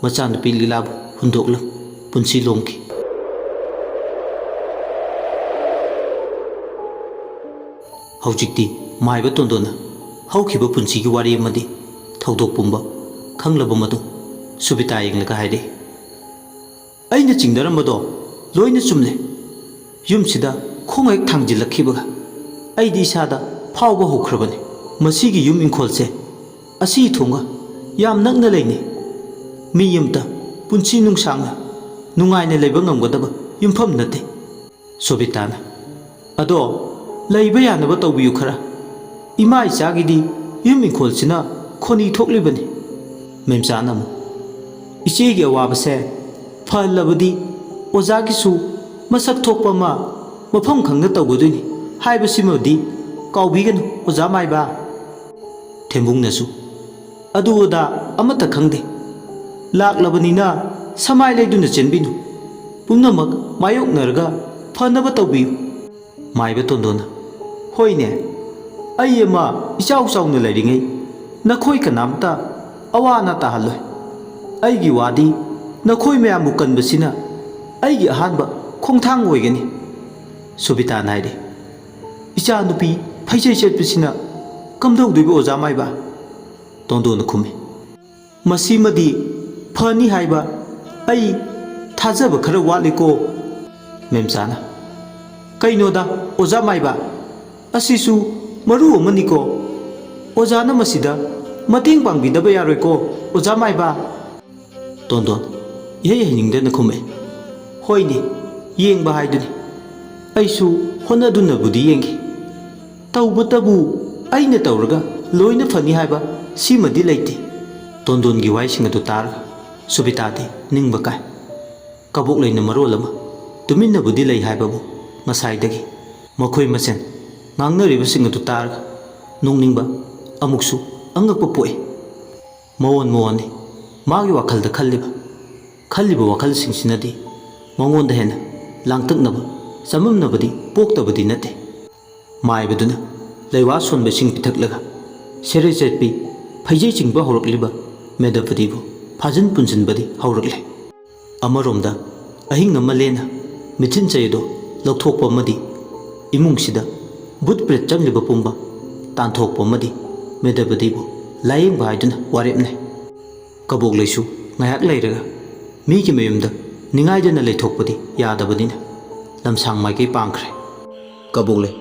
ꯃꯆꯥꯅꯨꯄꯤ ꯂꯤꯛꯂꯥꯕꯨ ꯍꯨꯟꯗꯣꯛꯂ ꯄꯨꯟꯁꯤ ꯂꯣꯝꯈꯤ꯫ ꯍꯧꯖꯤꯛꯇꯤ ꯃꯥꯏꯕ ꯇꯣꯟꯗꯣꯟꯅ ꯍꯧꯈꯤꯕ ꯄꯨꯟꯁꯤꯒꯤ ꯋꯥꯔꯤ ꯑꯃꯗꯤ ꯊꯧꯗꯣꯛ ꯄꯨꯝꯕ ꯈꯪꯂꯕ ꯃꯇꯨꯡ ꯁꯨꯕꯤꯇꯥ ꯌꯦꯡꯂꯒ ꯍꯥꯏꯔꯛꯏ꯫ ꯑꯩꯅ ꯆꯤꯡꯅꯔꯝꯕꯗꯣ ꯂꯣꯏꯅ ꯆꯨꯝꯂꯦ꯫ ꯌꯨꯝꯁꯤꯗ ꯈꯣꯡ ꯍꯦꯛ ꯊꯥꯡꯖꯤꯜꯂꯛꯈꯤꯕꯒ ꯑꯩꯗꯤ ꯏꯁꯥꯗ ꯐꯥꯎꯕ ꯍꯧꯈ꯭ꯔꯕꯅꯤ꯫ ꯃꯁꯤꯒꯤ ꯌꯨꯝ ꯏꯪꯈꯣꯜꯁꯦ ꯑꯁꯤ ꯊꯣꯡꯒ ꯌꯥꯝ ꯅꯛꯅ ꯂꯩꯅꯩ꯫ ꯃꯤ ꯑꯃꯇ ꯄꯨꯟꯁꯤ ꯅꯨꯡꯁꯥꯡꯅ ꯅꯨꯡꯉꯥꯏꯅ ꯂꯩꯕ ꯉꯝꯒꯗꯕ ꯌꯨꯝꯐꯝ ꯅꯠꯇꯦ꯫ ꯁꯣꯕꯤꯇꯥꯅ ꯑꯗꯣ ꯂꯩꯕ ꯌꯥꯅꯕ ꯇꯧꯕꯤꯌꯨ ꯈꯔ꯫ ꯏꯃꯥ ꯏꯆꯥꯒꯤꯗꯤ ꯌꯨꯝ ꯏꯪꯈꯣꯜꯁꯤꯅ ꯈꯣꯟꯅꯤ ꯊꯣꯛꯂꯤꯕꯅꯤ꯫ ꯃꯦꯝꯆꯥꯅ ꯑꯃꯨꯛ ꯏꯆꯦꯒꯤ ꯑꯋꯥꯕꯁꯦ ꯐꯍꯜꯂꯕꯗꯤ ꯑꯣꯖꯥꯒꯤꯁꯨ ꯃꯁꯛ ꯊꯣꯛꯄ ꯑꯃ ꯃꯐꯝ ꯈꯪꯅ ꯇꯧꯒꯗꯣꯏꯅꯤ ꯍꯥꯏꯕꯁꯤꯃꯗꯤ ꯀꯥꯎꯕꯤꯒꯅꯨ ꯑꯣꯖꯥ ꯃꯥꯏꯕ꯫ ꯊꯦꯝꯕꯨꯡꯅꯁꯨ ꯑꯗꯨ ꯑꯗꯥ ꯑꯃꯠꯇ ꯈꯪꯗꯦ꯫ ꯂꯥꯛꯂꯕꯅꯤꯅ ꯁꯃꯥꯏ ꯂꯩꯗꯨꯅ ꯆꯦꯟꯕꯤꯅꯨ꯫ ꯄꯨꯝꯅꯃꯛ ꯃꯥꯌꯣꯛꯅꯔꯒ ꯐꯅꯕ ꯇꯧꯕꯤꯌꯨ꯫ ꯃꯥꯏꯕ ꯇꯣꯟꯗꯣꯟꯅ ꯍꯣꯏꯅꯦ, ꯑꯩ ꯑꯃ ꯏꯆꯥꯎ ꯆꯥꯎꯅ ꯂꯩꯔꯤꯉꯩ ꯅꯈꯣꯏ ꯀꯅꯥꯝꯇ ꯑꯋꯥ ꯑꯅꯥ ꯇꯥꯍꯜꯂꯣꯏ꯫ ꯑꯩꯒꯤ ꯋꯥꯗꯤ ꯅꯈꯣꯏ ꯃꯌꯥꯝꯕꯨ ꯀꯟꯕꯁꯤꯅ ꯑꯩꯒꯤ ꯑꯍꯥꯟꯕ ꯈꯣꯡꯊꯥꯡ ꯑꯣꯏꯒꯅꯤ꯫ ꯁꯨꯕꯤꯇꯥꯅ ꯍꯥꯏꯔꯤ꯫ ꯏꯆꯥ ꯅꯨꯄꯤ ꯐꯩꯖꯩ ꯆꯠꯄꯁꯤꯅ ꯀꯝꯗꯧꯗꯣꯏꯕ ꯑꯣꯖꯥ ꯃꯥꯏꯕ? ꯇꯣꯟꯗꯣꯟꯅ ꯈꯨꯝꯃꯤ꯫ ꯃꯁꯤꯃꯗꯤ ꯐꯅꯤ ꯍꯥꯏꯕ ꯑꯩ ꯊꯥꯖꯕ ꯈꯔ ꯋꯥꯠꯂꯤꯀꯣ꯫ ꯃꯦꯝꯆꯥꯅ ꯀꯩꯅꯣꯗ ꯑꯣꯖꯥ ꯃꯥꯏꯕ, ꯑꯁꯤꯁꯨ ꯃꯔꯨ ꯑꯃꯅꯤꯀꯣ꯫ ꯑꯣꯖꯥꯅ ꯃꯁꯤꯗ ꯃꯇꯦꯡ ꯄꯥꯡꯕꯤꯗꯕ ꯌꯥꯔꯣꯏꯀꯣ ꯑꯣꯖꯥ ꯃꯥꯏꯕ꯫ ꯇꯣꯟꯗꯣꯟ ꯏꯍꯩ ꯍꯩꯅꯤꯡꯗꯅ ꯈꯨꯝꯃꯦ꯫ ꯍꯣꯏꯅꯦ, ꯌꯦꯡꯕ ꯍꯥꯏꯗꯨꯅꯤ꯫ ꯑꯩꯁꯨ ꯍꯣꯠꯅꯗꯨꯅꯕꯨꯗꯤ ꯌꯦꯡꯈꯤ꯫ ꯇꯧꯕꯇꯕꯨ ꯑꯩꯅ ꯇꯧꯔꯒ ꯂꯣꯏꯅ ꯐꯅꯤ ꯍꯥꯏꯕ ꯁꯤꯃꯗꯤ ꯂꯩꯇꯦ꯫ ꯇꯣꯟꯗꯣꯟꯒꯤ ꯋꯥꯍꯩꯁꯤꯡ ꯑꯗꯨ ꯇꯥꯔꯒ ꯁꯨꯕꯤꯇꯥꯗꯤ ꯅꯤꯡꯕ ꯀꯥꯏ꯫ ꯀꯕꯣꯛꯂꯩꯅ ꯃꯔꯣꯜ ꯑꯃ ꯇꯨꯃꯤꯟꯅꯕꯨꯗꯤ ꯂꯩ ꯍꯥꯏꯕꯕꯨ ꯉꯁꯥꯏꯗꯒꯤ ꯃꯈꯣꯏ ꯃꯁꯦꯟ ꯉꯥꯡꯅꯔꯤꯕꯁꯤꯡ ꯑꯗꯨ ꯇꯥꯔꯒ ꯅꯣꯡꯅꯤꯡꯕ ꯑꯃꯨꯛꯁꯨ ꯑꯉꯛꯄ ꯄꯣꯛꯏ꯫ ꯃꯑꯣꯟ ꯃꯑꯣꯟꯅꯤ ꯃꯥꯒꯤ ꯋꯥꯈꯜꯗ ꯈꯜꯂꯤꯕ ꯋꯥꯈꯜꯁꯤꯡꯁꯤꯅꯗꯤ ꯃꯉꯣꯟꯗ ꯍꯦꯟꯅ ꯂꯥꯡꯇꯛꯅꯕ ꯆꯃꯝꯅꯕꯗꯤ ꯄꯣꯛꯇꯕꯗꯤ ꯅꯠꯇꯦ꯫ ꯃꯥꯏꯕꯗꯨꯅ ꯂꯩꯋꯥ ꯁꯣꯟꯕ ꯏꯁꯤꯡ ꯄꯤꯊꯛꯂꯒ ꯁꯦꯔꯩ ꯆꯠꯄꯤ ꯐꯩꯖꯩ ꯆꯤꯡꯕ ꯍꯧꯔꯛꯂꯤꯕ ꯃꯦꯙꯥꯄꯇꯤꯕꯨ ꯐꯥꯖꯤꯟ ꯄꯨꯟꯁꯤꯟꯕꯗꯤ ꯍꯧꯔꯛꯂꯦ꯫ ꯑꯃꯔꯣꯝꯗ ꯑꯍꯤꯡ ꯑꯃ ꯂꯦꯟꯅ ꯃꯤꯊꯤꯟ ꯆꯌꯦꯗꯣ ꯂꯧꯊꯣꯛꯄ ꯑꯃꯗꯤ ꯏꯃꯨꯡꯁꯤꯗ ꯚꯨꯠ ꯄ꯭ꯔꯦꯠ ꯆꯪꯂꯤꯕ ꯄꯨꯝꯕ ꯇꯥꯟꯊꯣꯛꯄ ꯑꯃꯗꯤ ꯃꯦꯙꯥꯄꯇꯤꯕꯨ ꯂꯥꯌꯦꯡꯕ ꯍꯥꯏꯗꯨꯅ ꯋꯥꯔꯦꯞꯅꯩ꯫ ꯀꯕꯣꯛꯂꯩꯁꯨ ꯉꯥꯏꯍꯥꯛ ꯂꯩꯔꯒ ꯃꯤꯒꯤ ꯃꯌꯨꯝꯗ ꯅꯤꯡꯉꯥꯏꯗꯅ ꯂꯩꯊꯣꯛꯄꯗꯤ ꯌꯥꯗꯕꯅꯤꯅ ꯂꯝꯁꯥꯡ ꯃꯥꯏꯀꯩ ꯄꯥꯡꯈ꯭ꯔꯦ꯫ ꯀꯕꯣꯛꯂꯩ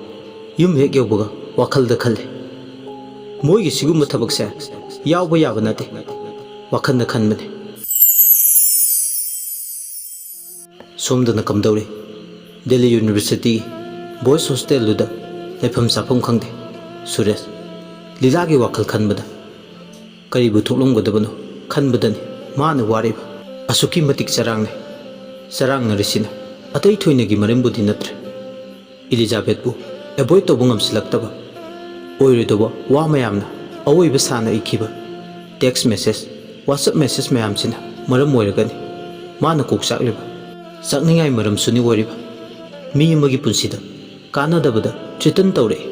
ꯌꯨꯝ ꯍꯦꯛ ꯌꯧꯕꯒ ꯋꯥꯈꯜꯗ ꯈꯜꯂꯤ꯫ ꯃꯣꯏꯒꯤ ꯁꯤꯒꯨꯝꯕ ꯊꯕꯛꯁꯦ ꯌꯥꯎꯕ ꯌꯥꯕ ꯅꯠꯇꯦ ꯋꯥꯈꯜꯗ ꯈꯟꯕꯅꯤ꯫ ꯁꯣꯝꯗꯅ ꯀꯝꯗꯧꯔꯤ? ꯗꯦꯜꯂꯤ ꯌꯨꯅꯤꯚꯔꯁꯤꯇꯤꯒꯤ ꯕꯣꯏꯁ ꯍꯣꯁꯇꯦꯜꯗꯨꯗ ꯂꯩꯐꯝ ꯆꯥꯐꯝ ꯈꯪꯗꯦ ꯁꯨꯔꯦꯁ ꯂꯤꯂꯥꯒꯤ ꯋꯥꯈꯜ ꯈꯟꯕꯗ ꯀꯔꯤꯕꯨ ꯊꯣꯛꯂꯝꯒꯗꯕꯅꯣ ꯈꯟꯕꯗꯅꯤ ꯃꯥꯅ ꯋꯥꯔꯤꯕ꯫ ꯑꯁꯨꯛꯀꯤ ꯃꯇꯤꯛ ꯆꯔꯥꯡꯅꯔꯤꯁꯤꯅ ꯑꯇꯩ ꯊꯣꯏꯅꯒꯤ ꯃꯔꯝꯕꯨꯗꯤ ꯅꯠꯇ꯭ꯔꯦ꯫ ꯏꯂꯤꯖꯥꯕꯦꯠꯄꯨ ꯑꯦꯚꯣꯏꯗ ꯇꯧꯕ ꯉꯝꯁꯤꯜꯂꯛꯇꯕ ꯑꯣꯏꯔꯣꯏꯗꯧꯕ ꯋꯥ ꯃꯌꯥꯝꯅ ꯑꯋꯣꯏꯕ ꯁꯥꯅ ꯏꯈꯤꯕ ꯇꯦꯛꯁ ꯃꯦꯁꯦꯖ ꯋꯥꯆꯞ ꯃꯦꯁꯦꯖ ꯃꯌꯥꯝꯁꯤꯅ ꯃꯔꯝ ꯑꯣꯏꯔꯒꯅꯤ ꯃꯥꯅ ꯀꯣꯛ ꯆꯥꯛꯂꯤꯕ꯫ ꯆꯥꯛꯅꯤꯡꯉꯥꯏ ꯃꯔꯝꯁꯨꯅꯤ ꯑꯣꯏꯔꯤꯕ꯫ ꯃꯤ ꯑꯃꯒꯤ ꯄꯨꯟꯁꯤꯗ ꯀꯥꯟꯅꯗꯕꯗ ꯊ꯭ꯔꯤꯇꯟ ꯇꯧꯔꯛꯏ꯫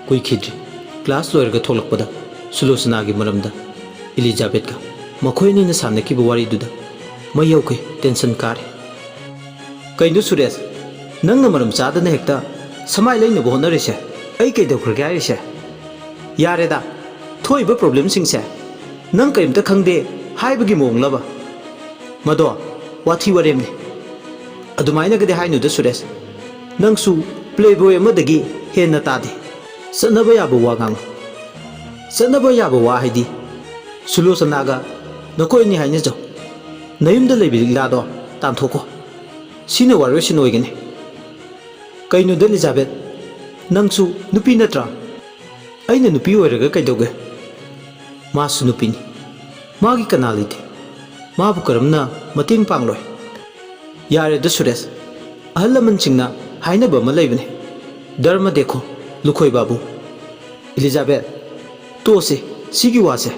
ꯀꯨꯏꯈꯤꯗ꯭ꯔꯤ ꯀ꯭ꯂꯥꯁ ꯂꯣꯏꯔꯒ ꯊꯣꯛꯂꯛꯄꯗ ꯁꯨꯂꯣꯆꯅꯥꯒꯤ ꯃꯔꯝꯗ ꯏꯂꯤꯖꯥꯕꯦꯠꯀ ꯃꯈꯣꯏ ꯑꯅꯤꯅ ꯁꯥꯟꯅꯈꯤꯕ ꯋꯥꯔꯤꯗꯨꯗ ꯃꯩ ꯍꯧꯈꯩ ꯇꯦꯟꯁꯟ ꯀꯥꯔꯦ꯫ ꯀꯩꯅꯣ ꯁꯨꯔꯦꯁ, ꯅꯪꯅ ꯃꯔꯝ ꯆꯥꯗꯅ ꯍꯦꯛꯇ ꯁꯃꯥꯏ ꯂꯩꯅꯕ ꯍꯣꯠꯅꯔꯤꯁꯦ ꯑꯩ ꯀꯩꯗꯧꯈ꯭ꯔꯒꯦ ꯍꯥꯏꯔꯤꯁꯦ? ꯌꯥꯔꯦꯗ, ꯊꯣꯛꯏꯕ ꯄ꯭ꯔꯣꯕ꯭ꯂꯦꯝꯁꯤꯡꯁꯦ ꯅꯪ ꯀꯔꯤꯝꯇ ꯈꯪꯗꯦ ꯍꯥꯏꯕꯒꯤ ꯃꯑꯣꯡꯂꯕ? ꯃꯗꯣ ꯋꯥꯊꯤ ꯋꯥꯔꯦꯝꯅꯤ꯫ ꯑꯗꯨꯃꯥꯏꯅꯒꯗꯤ ꯍꯥꯏꯅꯨꯗ ꯁꯨꯔꯦꯁ, ꯅꯪꯁꯨ ꯄ꯭ꯂꯦꯕꯣꯏ ꯑꯃꯗꯒꯤ ꯍꯦꯟꯅ ꯇꯥꯗꯦ꯫ ꯆꯠꯅꯕ ꯌꯥꯕ ꯋꯥ ꯉꯥꯡꯉꯨ꯫ ꯆꯠꯅꯕ ꯌꯥꯕ ꯋꯥ ꯍꯥꯏꯗꯤ ꯁꯨꯂꯣꯆꯅꯥꯒ ꯅꯈꯣꯏ ꯑꯅꯤ ꯍꯥꯏꯅꯖꯧ, ꯅꯌꯨꯝꯗ ꯂꯩꯕ ꯂꯤꯂꯥꯗꯣ ꯇꯥꯟꯊꯣꯛꯈꯣ, ꯁꯤꯅ ꯋꯥꯔꯣꯏꯁꯤꯟ ꯑꯣꯏꯒꯅꯤ꯫ ꯀꯩꯅꯣꯗ ꯏꯂꯤꯖꯥꯕꯦꯠ, ꯅꯪꯁꯨ ꯅꯨꯄꯤ ꯅꯠꯇ꯭ꯔꯥ? ꯑꯩꯅ ꯅꯨꯄꯤ ꯑꯣꯏꯔꯒ ꯀꯩꯗꯧꯒꯦ? ꯃꯥꯁꯨ ꯅꯨꯄꯤꯅꯤ, ꯃꯥꯒꯤ ꯀꯅꯥ ꯂꯩꯇꯦ, ꯃꯥꯕꯨ ꯀꯔꯝꯅ ꯃꯇꯦꯡ ꯄꯥꯡꯂꯣꯏ? ꯌꯥꯔꯦꯗ ꯁꯨꯔꯦꯁ, ꯑꯍꯜ ꯂꯃꯟꯁꯤꯡꯅ ꯍꯥꯏꯅꯕ ꯑꯃ ꯂꯩꯕꯅꯤ, ꯙꯔꯃ ꯗꯦꯈꯣ ꯂꯨꯈꯣꯏ ꯕꯥꯕꯨ꯫ ꯏꯂꯤꯖꯥꯕꯦꯠ, ꯇꯣꯛꯑꯁꯤ ꯁꯤꯒꯤ ꯋꯥꯁꯦ꯫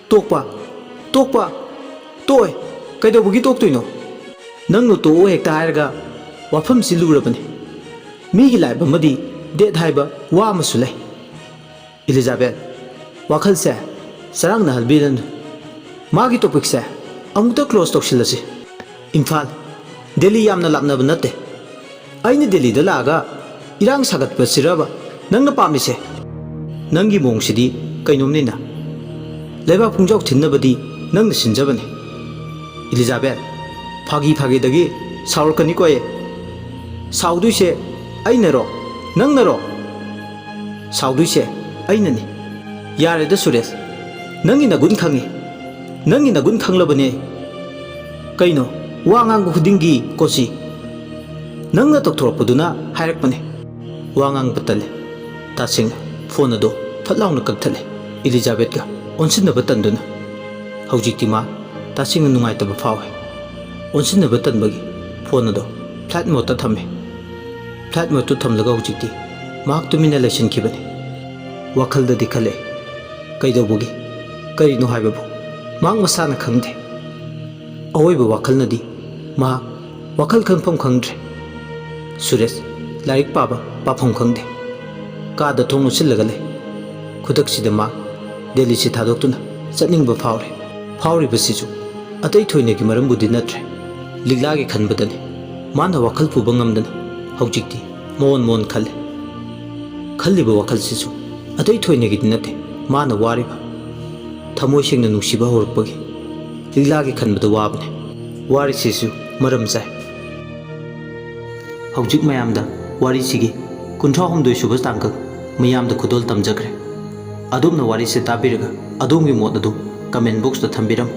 ꯇꯣꯛꯑꯣꯏ, ꯀꯩꯗꯧꯕꯒꯤ ꯇꯣꯛꯇꯣꯏꯅꯣ? ꯅꯪꯅ ꯇꯣꯛꯑꯣ ꯍꯦꯛꯇ ꯍꯥꯏꯔꯒ ꯋꯥꯐꯝꯁꯤ ꯂꯨꯔꯕꯅꯤ꯫ ꯃꯤꯒꯤ ꯂꯥꯏꯐ ꯑꯃꯗꯤ ꯗꯦꯠ ꯍꯥꯏꯕ ꯋꯥ ꯑꯃꯁꯨ ꯂꯩ꯫ ꯏꯂꯤꯖꯥꯕꯦꯠ, ꯋꯥꯈꯜꯁꯦ ꯆꯔꯥꯡꯅꯍꯟꯕꯤꯔꯅꯨ, ꯃꯥꯒꯤ ꯇꯣꯄꯤꯛꯁꯦ ꯑꯃꯨꯛꯇ ꯀ꯭ꯂꯣꯖ ꯇꯧꯁꯤꯜꯂꯁꯤ꯫ ꯏꯝꯐꯥꯜ, ꯗꯦꯜꯂꯤ ꯌꯥꯝꯅ ꯂꯥꯞꯅꯕ ꯅꯠꯇꯦ꯫ ꯑꯩꯅ ꯗꯦꯜꯂꯤꯗ ꯂꯥꯛꯑꯒ ꯏꯔꯥꯡ ꯁꯥꯒꯠꯄꯁꯤꯔꯕ ꯅꯪꯅ ꯄꯥꯝꯃꯤꯁꯦ ꯅꯪꯒꯤ ꯃꯑꯣꯡꯁꯤꯗꯤ ꯀꯩꯅꯣꯝꯅꯤꯅ ꯂꯩꯕꯥꯛ ꯄꯨꯡꯖꯥꯎ ꯊꯤꯟꯅꯕꯗꯤ ꯅꯪꯅ ꯁꯤꯟꯖꯕꯅꯤ ꯏꯂꯤꯖꯥꯕꯦꯠ ꯐꯥꯒꯤ ꯐꯥꯒꯤꯗꯒꯤ ꯁꯥꯎꯔꯛꯀꯅꯤꯀꯣ ꯁꯥꯎꯗꯣꯏꯁꯦ ꯑꯩꯅꯔꯣ ꯅꯪꯅꯔꯣ ꯁꯥꯎꯗꯣꯏꯁꯦ ꯑꯩꯅꯅꯤ ꯌꯥꯔꯦꯗ ꯁꯨꯔꯦꯁ ꯅꯪꯒꯤ ꯅꯒꯨꯟ ꯈꯪꯉꯤ ꯅꯪꯒꯤ ꯅꯒꯨꯟ ꯈꯪꯂꯕꯅꯦ ꯀꯩꯅꯣ ꯋꯥ ꯉꯥꯡꯕ ꯈꯨꯗꯤꯡꯒꯤ ꯀꯣꯆꯤ ꯅꯪꯅ ꯇꯧꯊꯣꯔꯛꯄꯗꯨꯅ ꯍꯥꯏꯔꯛꯄꯅꯦ ꯋꯥ ꯉꯥꯡꯕ ꯇꯜꯂꯦ ꯇꯁꯦꯡꯅ ꯐꯣꯟ ꯑꯗꯣ ꯐꯠ ꯂꯥꯎꯅ ꯀꯛꯊꯠꯂꯦ ꯏꯂꯤꯖꯥꯕꯦꯠꯀ ꯑꯣꯟꯁꯤꯟꯅꯕ ꯇꯟꯗꯨꯅ ꯍꯧꯖꯤꯛꯇꯤ ꯃꯥ ꯇꯁꯦꯡꯅ ꯅꯨꯡꯉꯥꯏꯇꯕ ꯐꯥꯎꯋꯦ ꯑꯣꯟꯁꯤꯟꯅꯕ ꯇꯟꯕꯒꯤ ꯐꯣꯟ ꯑꯗꯣ ꯐ꯭ꯂꯥꯏꯠ ꯃꯣꯗꯇ ꯊꯝꯃꯦ ꯐ꯭ꯂꯥꯏꯠ ꯃꯣꯗꯇꯨ ꯊꯝꯂꯒ ꯍꯧꯖꯤꯛꯇꯤ ꯃꯍꯥꯛ ꯇꯨꯃꯤꯟꯅ ꯂꯩꯁꯤꯟꯈꯤꯕꯅꯤ ꯋꯥꯈꯜꯗꯗꯤ ꯈꯜꯂꯦ ꯀꯩꯗꯧꯕꯒꯤ ꯀꯔꯤꯅꯣ ꯍꯥꯏꯕꯕꯨ ꯃꯍꯥꯛ ꯃꯁꯥꯅ ꯈꯪꯗꯦ ꯑꯋꯣꯏꯕ ꯋꯥꯈꯜꯅꯗꯤ ꯃꯍꯥꯛ ꯋꯥꯈꯜ ꯈꯟꯐꯝ ꯈꯪꯗ꯭ꯔꯦ ꯁꯨꯔꯦꯁ ꯂꯥꯏꯔꯤꯛ ꯄꯥꯕ ꯄꯥꯐꯝ ꯈꯪꯗꯦ ꯀꯥꯗ ꯊꯣꯡ ꯂꯣꯠꯁꯤꯜꯂꯒ ꯂꯩ ꯈꯨꯗꯛꯁꯤꯗ ꯃꯍꯥꯛ ꯗꯦꯜꯂꯤꯁꯤ ꯊꯥꯗꯣꯛꯇꯨꯅ ꯆꯠꯅꯤꯡꯕ ꯐꯥꯎꯔꯦ ꯐꯥꯎꯔꯤꯕꯁꯤꯁꯨ ꯑꯇꯩ ꯊꯣꯏꯅꯒꯤ ꯃꯔꯝꯕꯨꯗꯤ ꯅꯠꯇ꯭ꯔꯦ ꯂꯤꯛꯂꯥꯒꯤ ꯈꯟꯕꯗꯅꯤ ꯃꯥꯅ ꯋꯥꯈꯜ ꯄꯨꯕ ꯉꯝꯗꯅ ꯍꯧꯖꯤꯛꯇꯤ ꯃꯣꯟ ꯃꯣꯟ ꯈꯜꯂꯦ ꯈꯜꯂꯤꯕ ꯋꯥꯈꯜꯁꯤꯁꯨ ꯑꯇꯩ ꯊꯣꯏꯅꯒꯤꯗꯤ ꯅꯠꯇꯦ ꯃꯥꯅ ꯋꯥꯔꯤꯕ ꯊꯃꯣꯏ ꯁꯦꯡꯅ ꯅꯨꯡꯁꯤꯕ ꯍꯧꯔꯛꯄꯒꯤ ꯂꯤꯛꯂꯥꯒꯤ ꯈꯟꯕꯗ ꯋꯥꯕꯅꯦ ꯋꯥꯔꯤꯁꯤꯁꯨ ꯃꯔꯝ ꯆꯥꯏ ꯍꯧꯖꯤꯛ ꯃꯌꯥꯝꯗ ꯋꯥꯔꯤꯁꯤꯒꯤ 39 ꯁꯨꯕ ꯇꯥꯡꯀꯛ ꯃꯌꯥꯝꯗ ꯈꯨꯗꯣꯜ ꯇꯝꯖꯈ꯭ꯔꯦ ꯑꯗꯣꯝꯅ ꯋꯥꯔꯤꯁꯤ ꯇꯥꯕꯤꯔꯒ ꯑꯗꯣꯝꯒꯤ ꯃꯣꯠ ꯑꯗꯨ ꯀꯃꯦꯟ ꯕꯣꯛꯁꯇ ꯊꯝꯕꯤꯔꯝꯃꯨ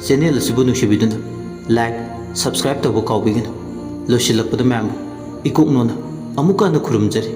ꯆꯦꯅꯦꯜ ꯑꯁꯤꯕꯨ ꯅꯨꯡꯁꯤꯕꯤꯗꯨꯅ ꯂꯥꯏꯛ ꯁꯕꯁꯀ꯭ꯔꯥꯏꯕ ꯇꯧꯕ ꯀꯥꯎꯕꯤꯒꯅꯨ ꯂꯣꯏꯁꯤꯜꯂꯛꯄꯗ ꯃꯌꯥꯝꯕꯨ ꯏꯀꯣꯛꯅꯣꯅ ꯑꯃꯨꯛꯀ ꯍꯟꯅ ꯈꯨꯔꯨꯝꯖꯔꯤ